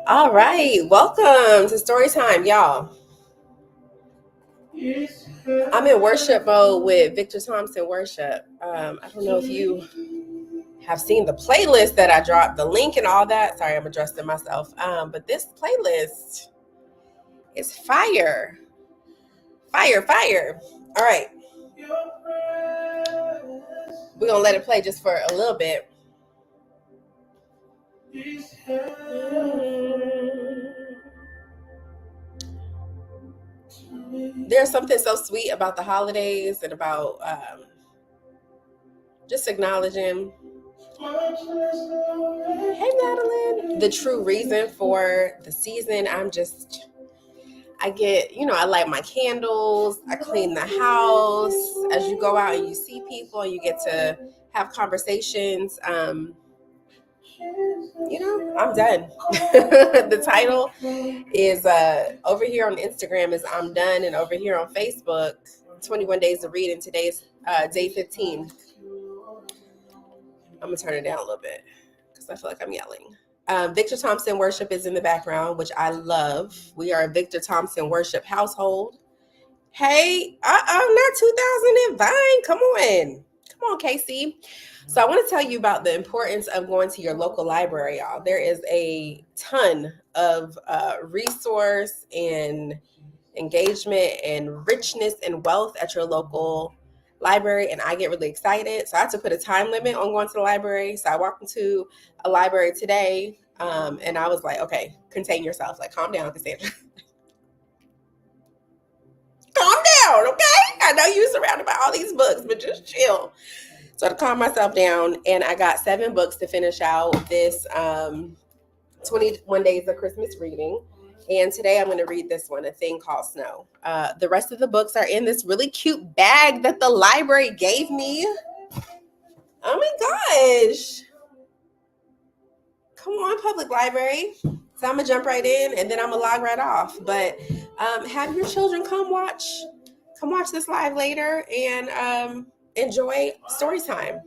All right, welcome to Story Time, y'all. I'm in worship mode with Victor Thompson Worship. I don't know if you have seen the playlist that I dropped, the link and all that. Sorry, I'm addressing myself. But this playlist is fire. Fire, fire. All right. We're going to let it play just for a little bit. There's something so sweet about the holidays and about just acknowledging, hey Madeline, the true reason for the season. I light my candles, I clean the house. As you go out and you see people, you get to have conversations. I'm done. The title is over here on Instagram is I'm done, and over here on Facebook, 21 days to read, and today's day 15. I'm gonna turn it down a little bit because I feel like I'm yelling. Victor Thompson Worship is in the background, which I love. We are a Victor Thompson Worship household. Hey, not 2000 and Vine. Come on, Casey. So I want to tell you about the importance of going to your local library, y'all. There is a ton of resource and engagement and richness and wealth at your local library, and I get really excited. So I had to put a time limit on going to the library. So I walked into a library today, and I was like, okay, contain yourself. Like, calm down, Cassandra. Calm down, okay? I know you're surrounded by all these books, but just chill. So to calm myself down, and I got 7 books to finish out this 21 Days of Christmas reading. And today I'm going to read this one, A Thing Called Snow. The rest of the books are in this really cute bag that the library gave me. Oh my gosh. Come on, public library. So I'm going to jump right in and then I'm going to log right off. But have your children come watch this live later and enjoy story time.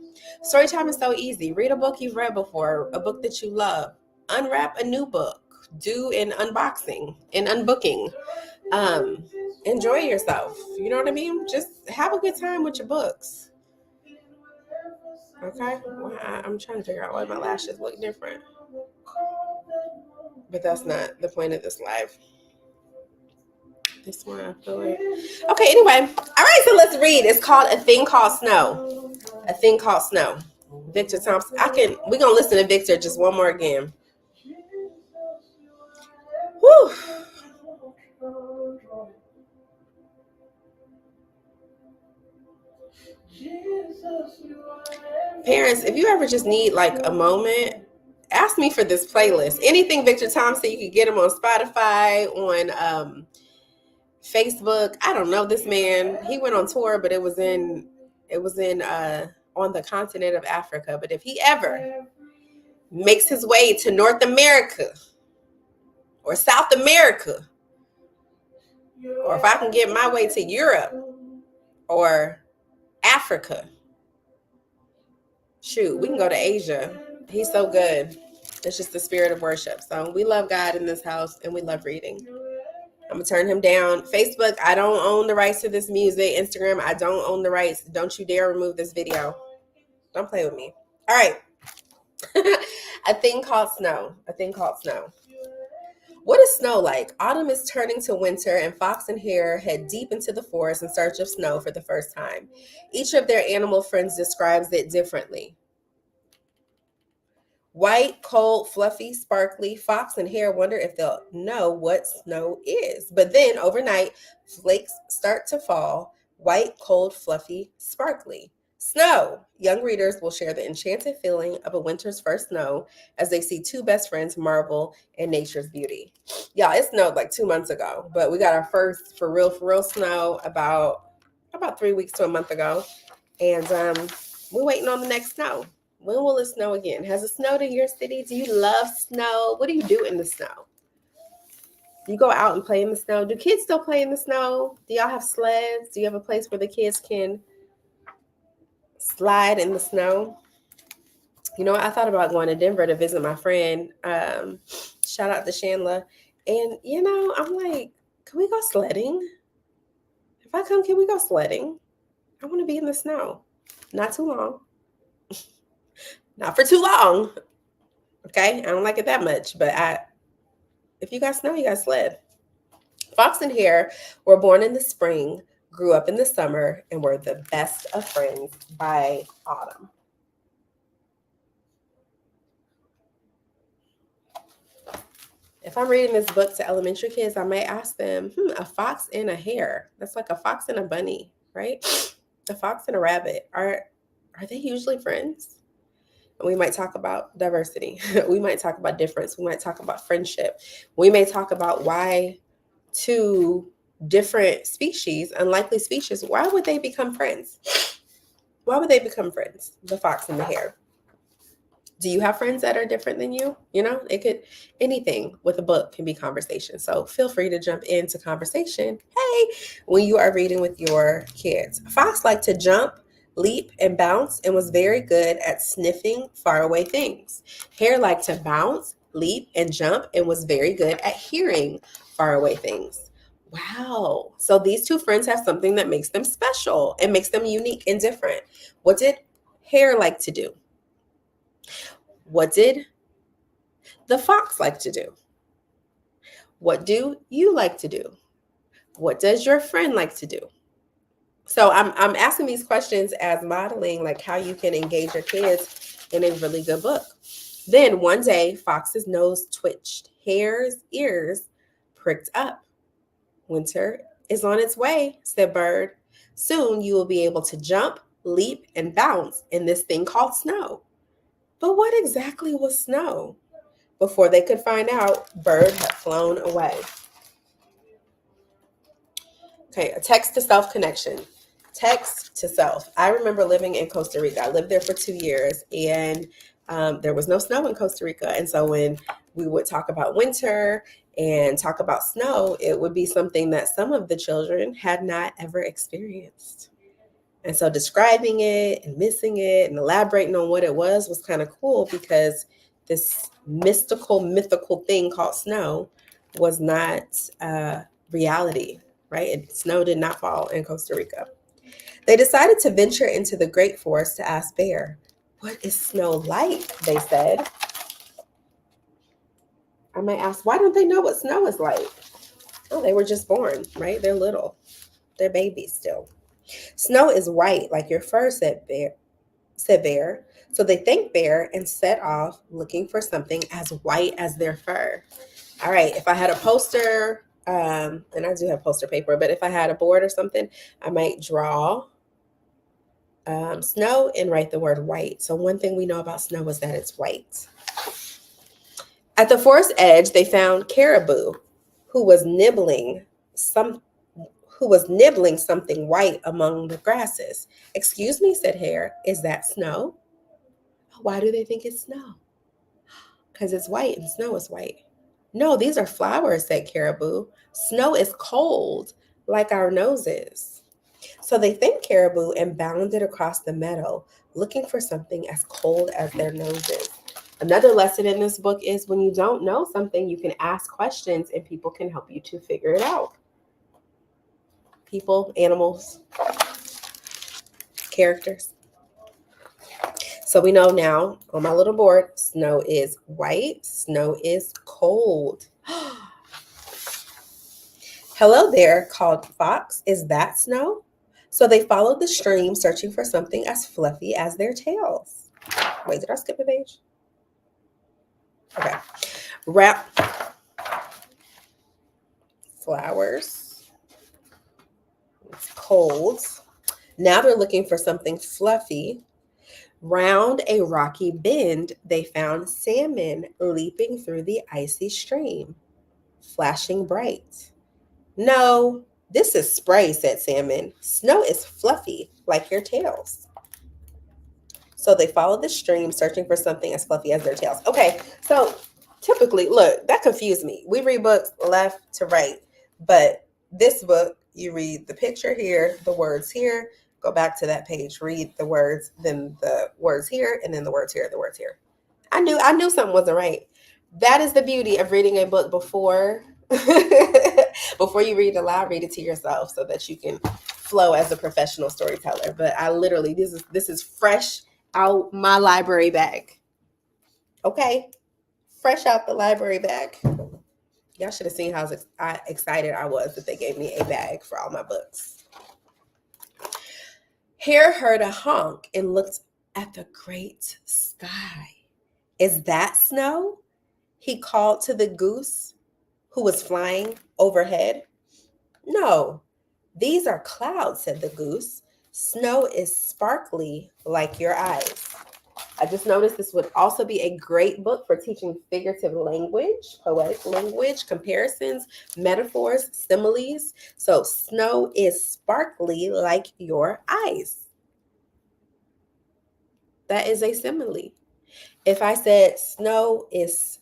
Story time is so easy. Read a book you've read before, a book that you love. Unwrap a new book. Do an unboxing and unbooking. Enjoy yourself. You know what I mean? Just have a good time with your books. Okay? Well, I'm trying to figure out why my lashes look different. But that's not the point of this live. This one, I feel like. Okay, anyway. All right, so let's read. It's called A Thing Called Snow. A Thing Called Snow. Victor Thompson. We're going to listen to Victor just one more again. Whew. Parents, if you ever just need like a moment, ask me for this playlist. Anything Victor Thompson, you can get him on Spotify, on Facebook. I don't know this man. He went on tour, but it was in on the continent of Africa. But if he ever makes his way to North America or South America, or if I can get my way to Europe or Africa, shoot, we can go to Asia. He's so good. It's just the spirit of worship. So we love God in this house and we love reading. I'm going to turn him down. Facebook, I don't own the rights to this music. Instagram, I don't own the rights. Don't you dare remove this video. Don't play with me. All right. A Thing Called Snow. A Thing Called Snow. What is snow like? Autumn is turning to winter, and Fox and Hare head deep into the forest in search of snow for the first time. Each of their animal friends describes it differently. White, cold, fluffy, sparkly. Fox and Hare wonder if they'll know what snow is. But then, overnight, flakes start to fall. White, cold, fluffy, sparkly. Snow. Young readers will share the enchanted feeling of a winter's first snow as they see 2 best friends marvel in nature's beauty. Y'all, it snowed like 2 months ago, but we got our first for real snow about 3 weeks to a month ago. And we're waiting on the next snow. When will it snow again? Has it snowed in your city? Do you love snow? What do you do in the snow? You go out and play in the snow. Do kids still play in the snow? Do y'all have sleds? Do you have a place where the kids can slide in the snow? You know, I thought about going to Denver to visit my friend. Shout out to Chandler. And, you know, I'm like, can we go sledding? If I come, can we go sledding? I want to be in the snow. Not too long. Not for too long. Okay? I don't like it that much, but if you got snow, you got sled. Fox and Hare were born in the spring, grew up in the summer, and were the best of friends by autumn. If I'm reading this book to elementary kids, I might ask them, a fox and a hare. That's like a fox and a bunny, right? A fox and a rabbit. Are they usually friends? We might talk about diversity. We might talk about difference. We might talk about friendship. We may talk about why two different species, unlikely species, why would they become friends? Why would they become friends? The fox and the hare. Do you have friends that are different than you? You know, it could, anything with a book can be conversation. So feel free to jump into conversation. Hey, when you are reading with your kids. Fox liked to jump, leap, and bounce, and was very good at sniffing faraway things. Hare liked to bounce, leap, and jump, and was very good at hearing faraway things. Wow. So these two friends have something that makes them special and makes them unique and different. What did Hare like to do? What did the fox like to do? What do you like to do? What does your friend like to do? So I'm asking these questions as modeling like how you can engage your kids in a really good book. Then one day, Fox's nose twitched. Hare's ears pricked up. Winter is on its way, said Bird. Soon you will be able to jump, leap, and bounce in this thing called snow. But what exactly was snow? Before they could find out, Bird had flown away. Okay, a text to self connection. Text to self. I remember living in Costa Rica. I lived there for 2 years, and there was no snow in Costa Rica. And so when we would talk about winter and talk about snow, it would be something that some of the children had not ever experienced. And so describing it and missing it and elaborating on what it was kind of cool because this mythical thing called snow was not reality, right? And snow did not fall in Costa Rica. They decided to venture into the great forest to ask Bear, what is snow like? They said. I might ask, why don't they know what snow is like? Oh, they were just born, right? They're little. They're babies still. Snow is white, like your fur, said Bear. So they thanked Bear and set off looking for something as white as their fur. All right, if I had a poster, and I do have poster paper, but if I had a board or something, I might draw snow and write the word white. So one thing we know about snow is that it's white. At the forest edge, they found Caribou, who was nibbling something white among the grasses. Excuse me, said Hare, is that snow? Why do they think it's snow? Because it's white and snow is white. No, these are flowers, said Caribou. Snow is cold, like our noses. So they thanked Caribou and bounded across the meadow, looking for something as cold as their noses. Another lesson in this book is when you don't know something, you can ask questions and people can help you to figure it out. People, animals, characters. So we know now on my little board, snow is white, snow is cold. Hello there, called Fox. Is that snow? So they followed the stream, searching for something as fluffy as their tails. Wait, did I skip a page? Okay. Wrap flowers. It's cold. Now they're looking for something fluffy. Round a rocky bend, they found salmon leaping through the icy stream, flashing bright. No, this is spray, said Salmon. Snow is fluffy, like your tails. So they followed the stream, searching for something as fluffy as their tails. Okay, so typically, look, that confused me. We read books left to right, but this book, you read the picture here, the words here, Go back to that page, read the words, then the words here, and then the words here, the words here. I knew something wasn't right. That is the beauty of reading a book before before you read it aloud, read it to yourself so that you can flow as a professional storyteller. But I literally, this is fresh out my library bag. Okay? Fresh out the library bag. Y'all should have seen how excited I was that they gave me a bag for all my books. Hare heard a honk and looked at the great sky. Is that snow? He called to the goose who was flying overhead. No, these are clouds, said the goose. Snow is sparkly like your eyes. I just noticed this would also be a great book for teaching figurative language, poetic language, comparisons, metaphors, similes. So snow is sparkly like your eyes. That is a simile. If I said snow is,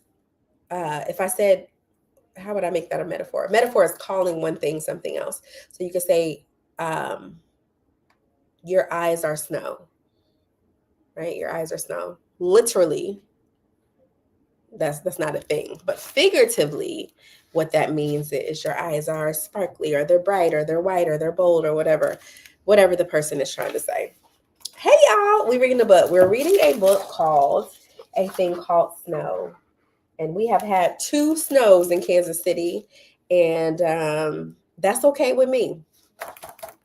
how would I make that a metaphor? A metaphor is calling one thing something else. So you could say, your eyes are snow, right? Your eyes are snow. Literally, that's not a thing. But figuratively, what that means is your eyes are sparkly, or they're bright, or they're white, or they're bold, or whatever the person is trying to say. Hey, y'all, we're reading a book. We're reading a book called A Thing Called Snow. And we have had 2 snows in Kansas City, and that's okay with me.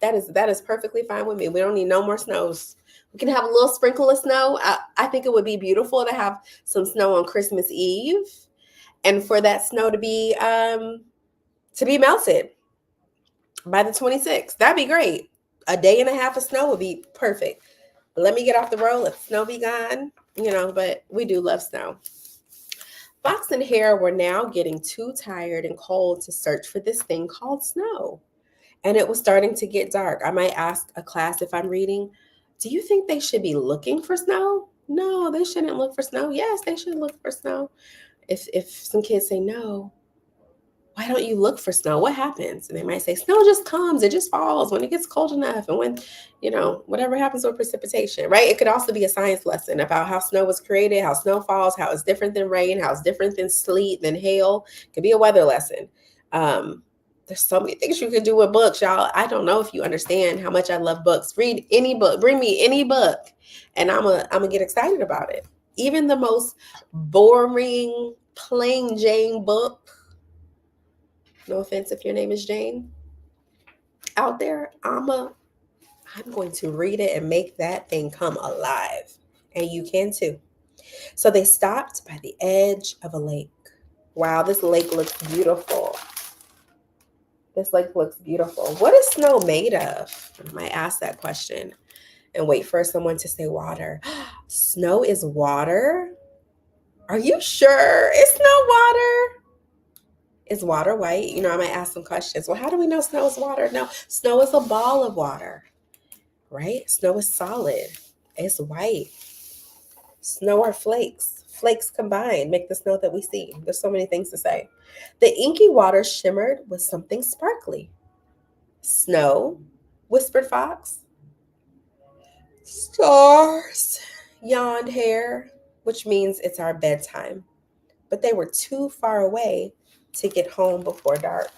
That is perfectly fine with me. We don't need no more snows. We can have a little sprinkle of snow. I think it would be beautiful to have some snow on Christmas Eve, and for that snow to be melted by the 26th. That'd be great. A day and a half of snow would be perfect. But let me get off the road. Let the snow be gone. But we do love snow. Fox and Hare were now getting too tired and cold to search for this thing called snow. And it was starting to get dark. I might ask a class if I'm reading, do you think they should be looking for snow? No, they shouldn't look for snow. Yes, they should look for snow. If some kids say no, why don't you look for snow? What happens? And they might say, snow just comes, it just falls when it gets cold enough. And when, whatever happens with precipitation, right? It could also be a science lesson about how snow was created, how snow falls, how it's different than rain, how it's different than sleet, than hail. It could be a weather lesson. There's so many things you can do with books, y'all. I don't know if you understand how much I love books. Read any book, bring me any book, and I'm gonna get excited about it. Even the most boring, plain Jane book. No offense if your name is Jane out there. I'm going to read it and make that thing come alive. And you can too. So they stopped by the edge of a lake. Wow, this lake looks beautiful. This lake looks beautiful. What is snow made of? I might ask that question and wait for someone to say water. Snow is water? Are you sure? Is snow water? Is water white? I might ask some questions. Well, how do we know snow is water? No, snow is a ball of water, right? Snow is solid. It's white. Snow are flakes. Flakes combined make the snow that we see. There's so many things to say. The inky water shimmered with something sparkly. Snow, whispered Fox. Stars, yawned Hare, which means it's our bedtime. But they were too far away to get home before dark.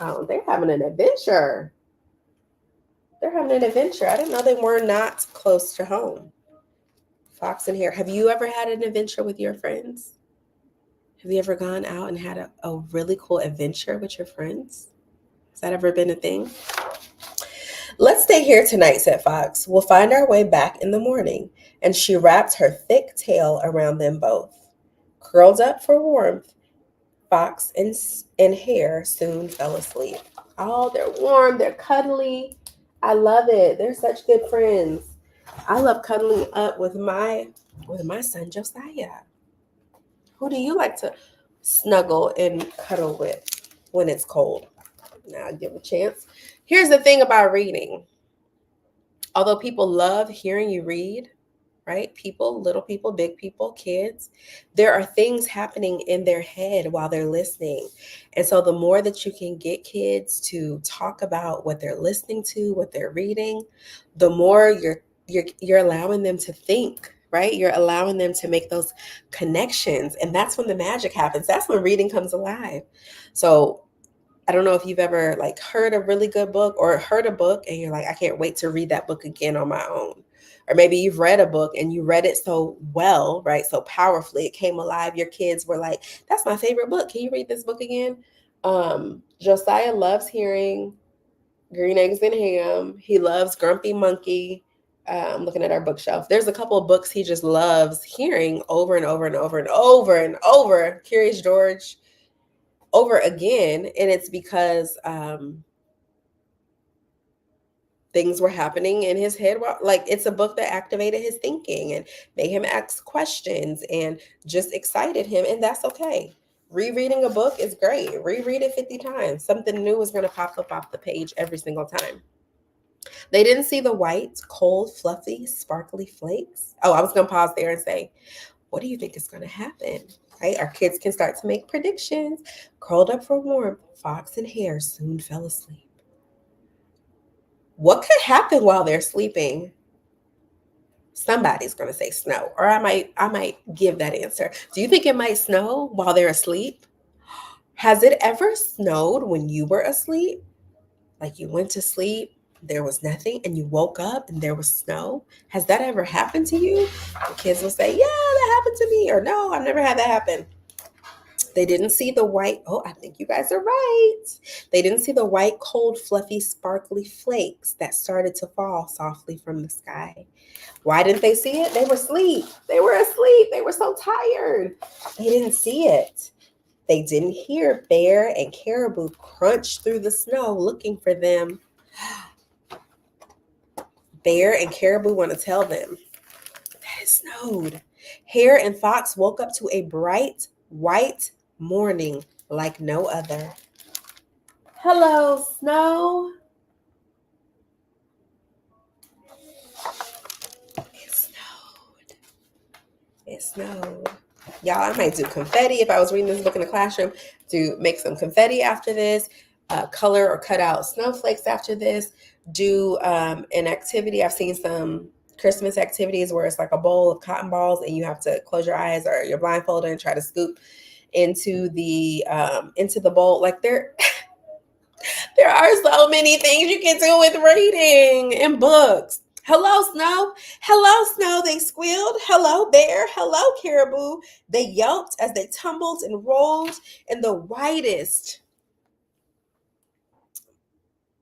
Oh, they're having an adventure. I didn't know they were not close to home. Fox and Hare. Have you ever had an adventure with your friends? Have you ever gone out and had a really cool adventure with your friends? Has that ever been a thing? Let's stay here tonight, said Fox. We'll find our way back in the morning. And she wrapped her thick tail around them both. Curled up for warmth, Fox and Hare soon fell asleep. Oh, they're warm. They're cuddly. I love it. They're such good friends. I love cuddling up with my son Josiah. Who do you like to snuggle and cuddle with when it's cold? Now I'll give a chance. Here's the thing about reading. Although people love hearing you read, right? People, little people, big people, kids, there are things happening in their head while they're listening. And so the more that you can get kids to talk about what they're listening to, what they're reading, the more you're allowing them to think, right? You're allowing them to make those connections. And that's when the magic happens. That's when reading comes alive. So I don't know if you've ever like heard a really good book or heard a book and you're like, I can't wait to read that book again on my own. Or maybe you've read a book and you read it so well, right? So powerfully, it came alive. Your kids were like, that's my favorite book. Can you read this book again? Josiah loves hearing Green Eggs and Ham. He loves Grumpy Monkey. I'm looking at our bookshelf. There's a couple of books he just loves hearing over and over and over and over and over. Curious George, over again. And it's because things were happening in his head. Like, it's a book that activated his thinking and made him ask questions and just excited him. And that's okay. Rereading a book is great. Reread it 50 times. Something new is going to pop up off the page every single time. They didn't see the white, cold, fluffy, sparkly flakes. Oh, I was going to pause there and say, what do you think is going to happen? Right? Our kids can start to make predictions. Curled up for warmth, Fox and Hare soon fell asleep. What could happen while they're sleeping? Somebody's going to say snow, or I might give that answer. Do you think it might snow while they're asleep? Has it ever snowed when you were asleep? Like, you went to sleep, there was nothing, and you woke up and there was snow? Has that ever happened to you? The kids will say, yeah, that happened to me, or no, I've never had that happen. They didn't see the white, oh, I think you guys are right. They didn't see the white, cold, fluffy, sparkly flakes that started to fall softly from the sky. Why didn't they see it? They were asleep. They were asleep. They were so tired. They didn't see it. They didn't hear Bear and Caribou crunch through the snow looking for them. Bear and Caribou want to tell them that it snowed. Hare and Fox woke up to a bright, white morning like no other. Hello, snow. It snowed. It snowed. Y'all, I might do confetti if I was reading this book in the classroom. Do make some confetti after this. Color or cut out snowflakes after this. Do an activity. I've seen some Christmas activities where it's like a bowl of cotton balls and you have to close your eyes or you're blindfolded and try to scoop into the bowl. Like, there are so many things you can do with reading and books. Hello, Snow. Hello, Snow, they squealed. Hello, Bear. Hello, Caribou. They yelped as they tumbled and rolled in the whitest.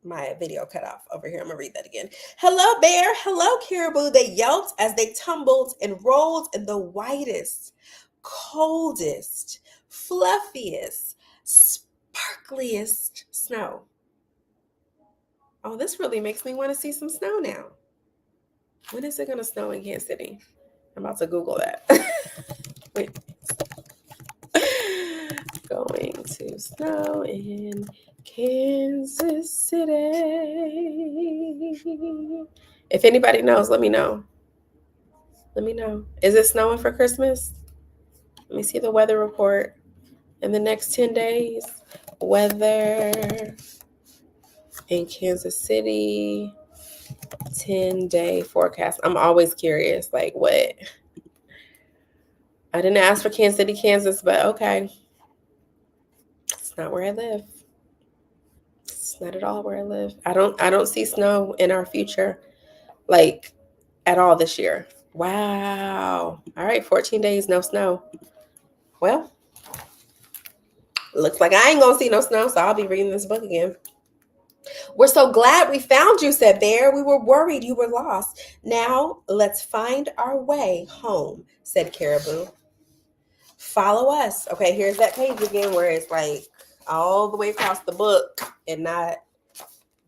My video cut off over here. I'm going to read that again. Hello, Bear. Hello, Caribou. They yelped as they tumbled and rolled in the whitest, coldest, fluffiest, sparkliest snow. Oh, this really makes me want to see some snow now. When is it going to snow in Kansas City? I'm about to Google that. Wait. Going to snow in Kansas City. If anybody knows, let me know. Let me know. Is it snowing for Christmas? Let me see the weather report in the next 10 days. Weather in Kansas City. 10-day forecast. I'm always curious, like, what? I didn't ask for Kansas City, Kansas, but okay. It's not where I live. It's not at all where I live. I don't see snow in our future, like, at all this year. Wow. All right, 14 days, no snow. Well, looks like I ain't gonna see no snow, so I'll be reading this book again. We're so glad we found you, said Bear. We were worried you were lost. Now let's find our way home, said Caribou. Follow us. Okay, here's that page again where it's like all the way across the book and not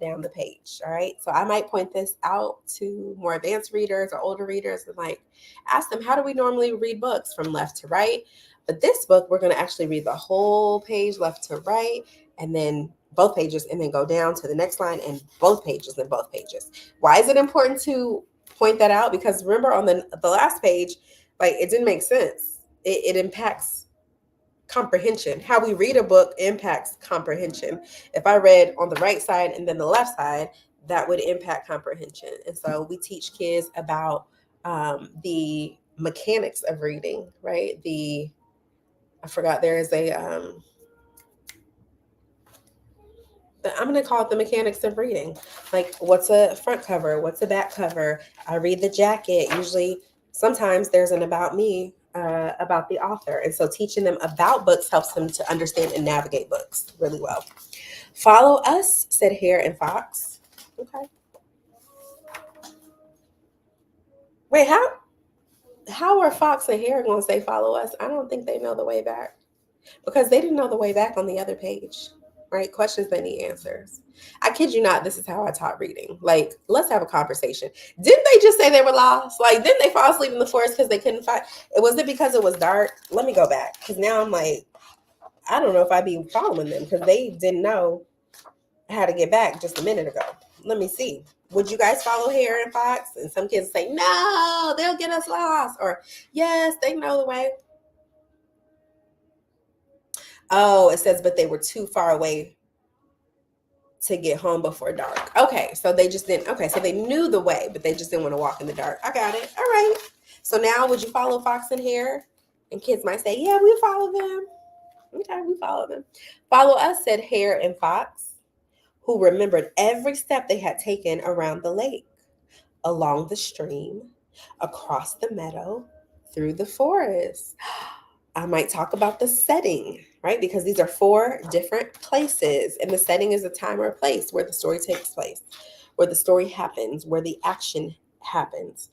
down the page. All right, so I might point this out to more advanced readers or older readers and like ask them, how do we normally read books from left to right? But this book, we're going to actually read the whole page left to right, and then both pages, and then go down to the next line and both pages and both pages. Why is it important to point that out, because remember on the last page, like it didn't make sense. It impacts comprehension. How we read a book impacts comprehension. If I read on the right side and then the left side, that would impact comprehension. And so we teach kids about the mechanics of reading, right? I forgot there is I'm going to call it the mechanics of reading. Like, what's a front cover? What's a back cover? I read the jacket. Usually, sometimes there's an about me about the author. And so teaching them about books helps them to understand and navigate books really well. Follow us, said Hare and Fox. Okay. Wait, how are Fox and Hare going to say follow us? I don't think they know the way back, because they didn't know the way back on the other page. Right? Questions that need answers. I kid you not, this is how I taught reading. Like, let's have a conversation. Didn't they just say they were lost? Like, didn't they fall asleep in the forest because they couldn't find? Was it because it was dark? Let me go back, because now I'm like, I don't know if I'd be following them, because they didn't know how to get back just a minute ago. Let me see. Would you guys follow Hare and Fox? And some kids say, no, they'll get us lost. Or, yes, they know the way. Oh, it says, but they were too far away to get home before dark. Okay, so they just didn't. Okay, so they knew the way, but they just didn't want to walk in the dark. I got it. All right. So now, would you follow Fox and Hare? And kids might say, yeah, we follow them. Okay, we follow them. Follow us, said Hare and Fox, who remembered every step they had taken around the lake, along the stream, across the meadow, through the forest. I might talk about the setting, right? Because these are 4 different places, and the setting is a time or a place where the story takes place, where the story happens, where the action happens.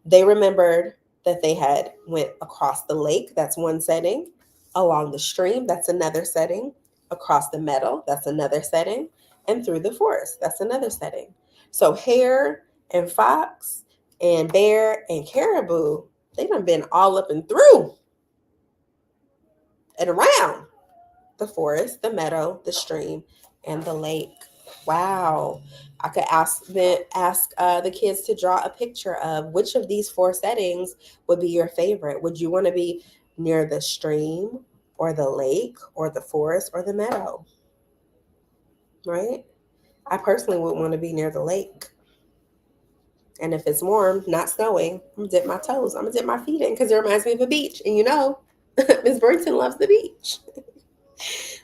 They remembered that they had went across the lake, that's one setting, along the stream, that's another setting, across the meadow, that's another setting, and through the forest, that's another setting. So Hare and Fox and Bear and Caribou, they done been all up and through and around the forest, the meadow, the stream, and the lake. Wow. I could ask the kids to draw a picture of which of these 4 settings would be your favorite. Would you want to be near the stream or the lake or the forest or the meadow? Right? I personally would want to be near the lake. And if it's warm, not snowing, I'm going to dip my toes. I'm going to dip my feet in, because it reminds me of a beach. And you know, Miss Burnton loves the beach.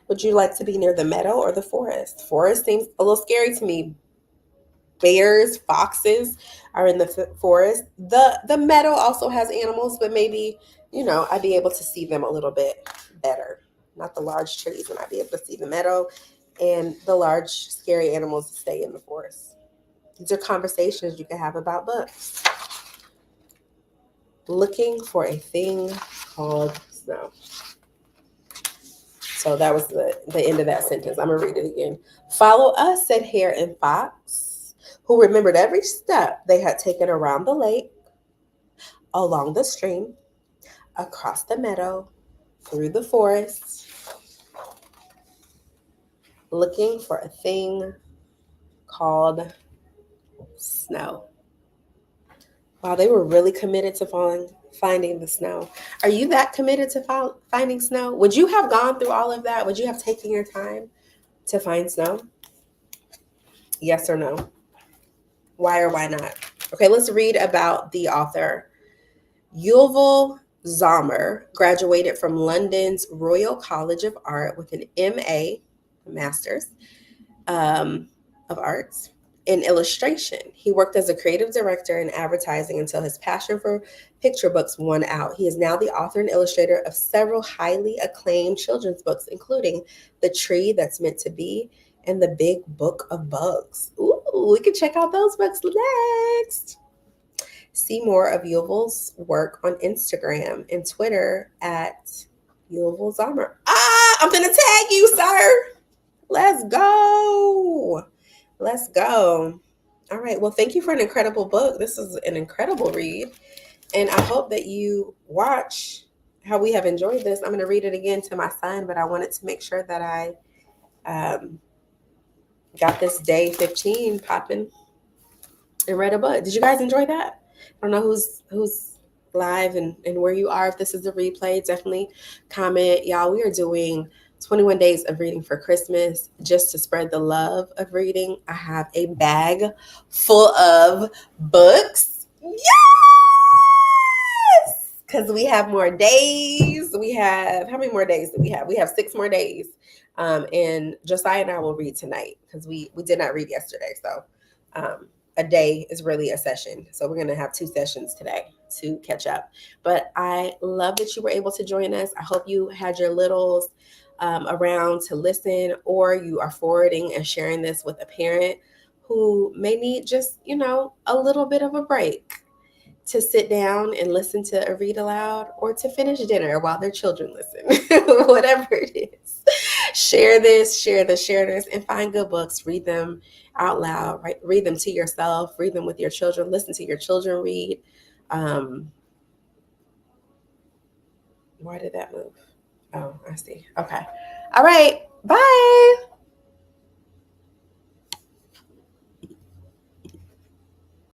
Would you like to be near the meadow or the forest? Forest seems a little scary to me. Bears, foxes are in the forest. The meadow also has animals, but maybe, I'd be able to see them a little bit better. Not the large trees, and I'd be able to see the meadow, and the large, scary animals stay in the forest. These are conversations you can have about books. Looking for a thing called snow. So that was the end of that sentence. I'm going to read it again. Follow us, said Hare and Fox, who remembered every step they had taken around the lake, along the stream, across the meadow, through the forest, looking for a thing called snow. Wow, they were really committed to finding the snow. Are you that committed to finding snow? Would you have gone through all of that? Would you have taken your time to find snow? Yes or no? Why or why not? Okay, let's read about the author. Yuval Zommer graduated from London's Royal College of Art with an MA, master's of arts, in illustration. He worked as a creative director in advertising until his passion for picture books won out. He is now the author and illustrator of several highly acclaimed children's books, including The Tree That's Meant to Be and The Big Book of Bugs. Ooh, we can check out those books next. See more of Yuval's work on Instagram and Twitter at Yuval Zommer. I'm going to tag you, sir. Let's go. Let's go. All right. Well, thank you for an incredible book. This is an incredible read. And I hope that you watch how we have enjoyed this. I'm going to read it again to my son, but I wanted to make sure that I got this day 15 popping and read a book. Did you guys enjoy that? don't know who's live and where you are. If this is a replay, definitely comment. Y'all, we are doing 21 days of reading for Christmas just to spread the love of reading. I have a bag full of books. Yes! Because we have more days. We have, how many more days do we have? We have 6 more days. And Josiah and I will read tonight because we did not read yesterday. So a day is really a session. So we're going to have 2 sessions today to catch up. But I love that you were able to join us. I hope you had your littles around to listen, or you are forwarding and sharing this with a parent who may need just, a little bit of a break to sit down and listen to a read aloud, or to finish dinner while their children listen. Whatever it is, share this, and find good books. Read them out loud, right? Read them to yourself, read them with your children, listen to your children read. Why did that move? Oh, I see. Okay. All right. Bye.